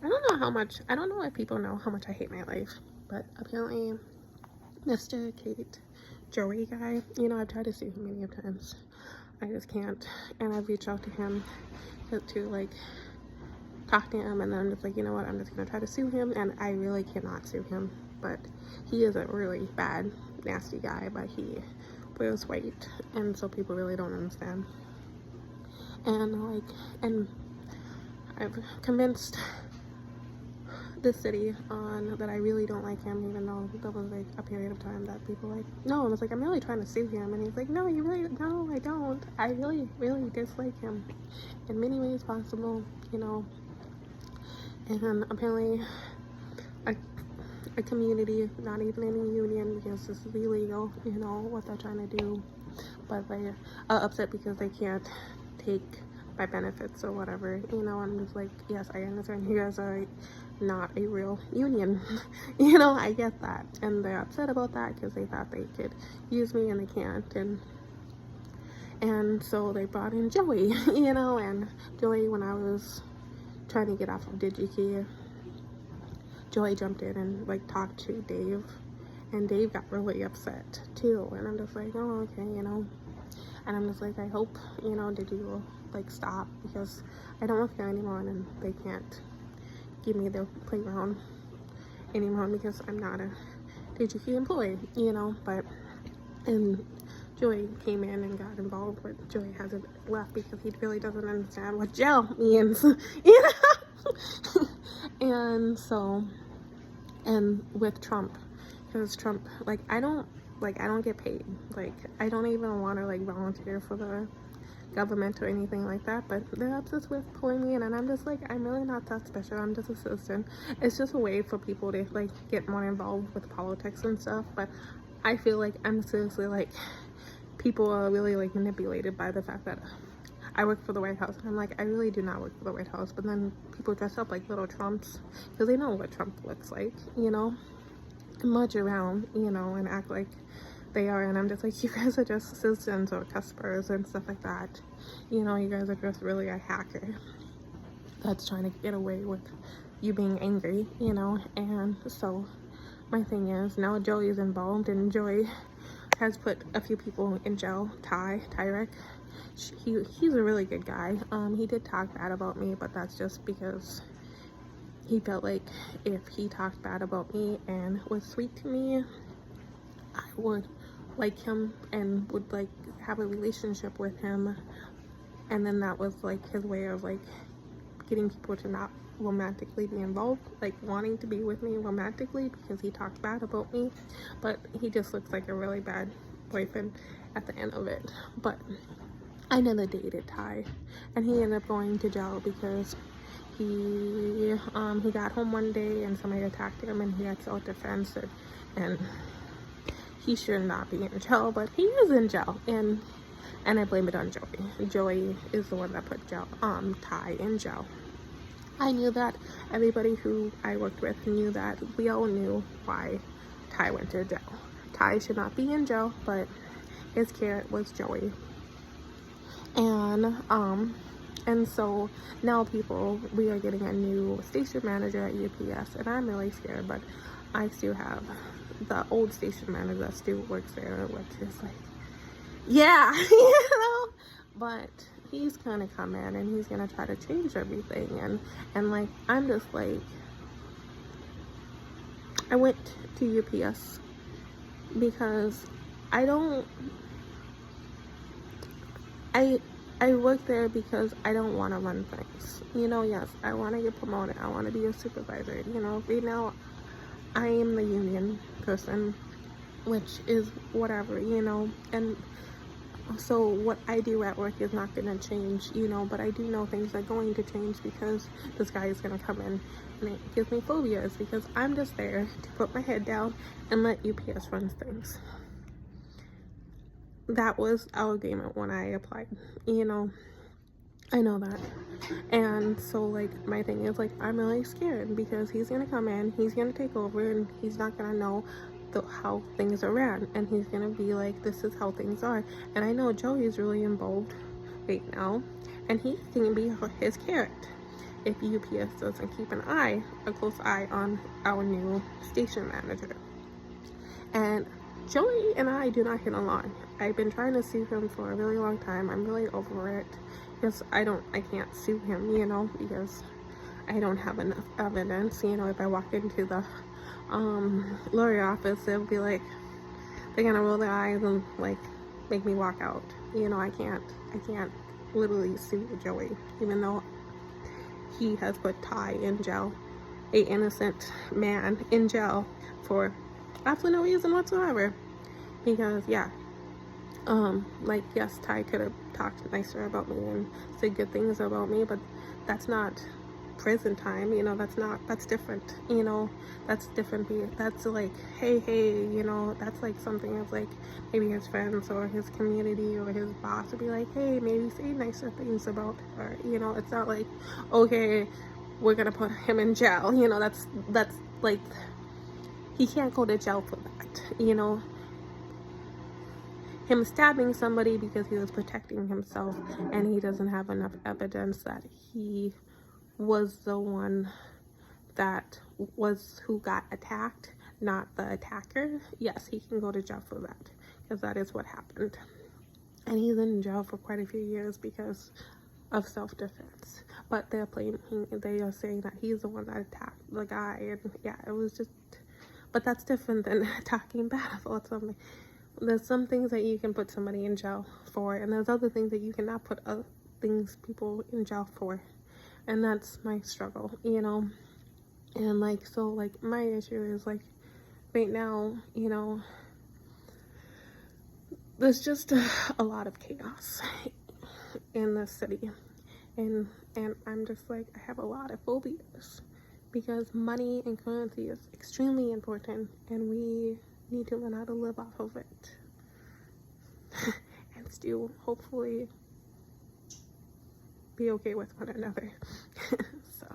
I don't know if people know how much I hate my life, but apparently Mr. Kate Joey guy, I've tried to sue him many times. I just can't. And I've reached out to him to like talk to him, and then I'm just like, you know what, I'm just gonna try to sue him, and I really cannot sue him. But he is a really bad, nasty guy, but he wears white, and so people really don't understand. And I've convinced the city on that I really don't like him, even though there was like a period of time that people like, no, I was like, I'm really trying to sue him, and he's like, no, I don't. I really, really dislike him in many ways possible, and apparently a community, not even any union, because this is illegal, what they're trying to do, but they are upset because they can't take my benefits or whatever, I'm just like, yes, I understand you guys are not a real union, I get that, and they're upset about that because they thought they could use me and they can't, and so they brought in Joey, and Joey, when I was trying to get off of DigiKey, Joey jumped in and like talked to Dave, and Dave got really upset too, and I'm just like, oh, okay, and I'm just like, I hope, Digi will like stop, because I don't work there anymore, and they can't give me the playground anymore because I'm not a DigiKey employee, but, and Joey came in and got involved, but Joey hasn't left because he really doesn't understand what gel means, and so, and with Trump, because Trump, like, I don't get paid, like, I don't even want to like volunteer for the government or anything like that, but they're obsessed with pulling me in, and I'm just like, I'm really not that special, I'm just a citizen. It's just a way for people to like get more involved with politics and stuff, but I feel like I'm seriously like, people are really like manipulated by the fact that I work for the White House, and I'm like, I really do not work for the White House, but then people dress up like little Trumps because they know what Trump looks like, and march around, and act like they are, and I'm just like, you guys are just citizens or customers and stuff like that, you guys are just really a hacker that's trying to get away with you being angry, and so my thing is, now Joey is involved, and Joey has put a few people in jail. Tyrek, he's a really good guy. He did talk bad about me, but that's just because he felt like if he talked bad about me and was sweet to me, I would like him and would like have a relationship with him, and then that was like his way of like getting people to not romantically be involved, like wanting to be with me romantically, because he talked bad about me, but he just looks like a really bad boyfriend at the end of it. But I never dated Ty, and he ended up going to jail because he got home one day and somebody attacked him, and he had self-defense, and he should not be in jail, but he is in jail, and I blame it on Joey. Joey is the one that put Ty in jail. I knew that. Everybody who I worked with knew that. We all knew why Ty went to jail. Ty should not be in jail, but his carrot was Joey. And so now we are getting a new station manager at UPS, and I'm really scared, but I still have the old station manager that still works there, which is like, yeah, but he's gonna come in and he's gonna try to change everything, and like, I'm just like, I went to UPS because I work there because I don't want to run things, yes, I want to get promoted, I want to be a supervisor, right now I am the union person, which is whatever, and so what I do at work is not going to change, but I do know things are going to change, because this guy is going to come in, and it gives me phobias, because I'm just there to put my head down and let UPS run things. That was our agreement when I applied, I know that. And so like, my thing is like, I'm really scared because he's gonna come in, he's gonna take over, and he's not gonna know how things are ran, and he's gonna be like, this is how things are. And I know Joey's really involved right now, and he can be his carrot, if UPS doesn't keep a close eye on our new station manager. And Joey and I do not get along. I've been trying to sue him for a really long time. I'm really over it because I can't sue him, you know, because I don't have enough evidence. You know, if I walk into the lawyer office, they'll be like, they're gonna roll their eyes and like make me walk out. You know, I can't literally sue Joey, even though he has put Ty in jail, a innocent man in jail for absolutely no reason whatsoever. Because yeah, like yes, Ty could have talked nicer about me and said good things about me, but that's not prison time, you know. That's different, you know. That's different. That's like, hey, you know, that's like something of like maybe his friends or his community or his boss would be like, hey, maybe say nicer things about her, you know. It's not like, okay, we're gonna put him in jail, you know. That's like, he can't go to jail for that, you know. Him stabbing somebody because he was protecting himself and he doesn't have enough evidence that he was the one that was who got attacked, not the attacker. Yes, he can go to jail for that because that is what happened, and he's in jail for quite a few years because of self-defense. But they are saying that he's the one that attacked the guy, and yeah, it was just, but that's different than attacking bad about something. There's some things that you can put somebody in jail for, and there's other things that you cannot put people in jail for. And that's my struggle, you know. And like, so like my issue is like right now, you know, there's just a lot of chaos in the city, and I'm just like, I have a lot of phobias because money and currency is extremely important, and we need to learn how to live off of it and still hopefully be okay with one another. So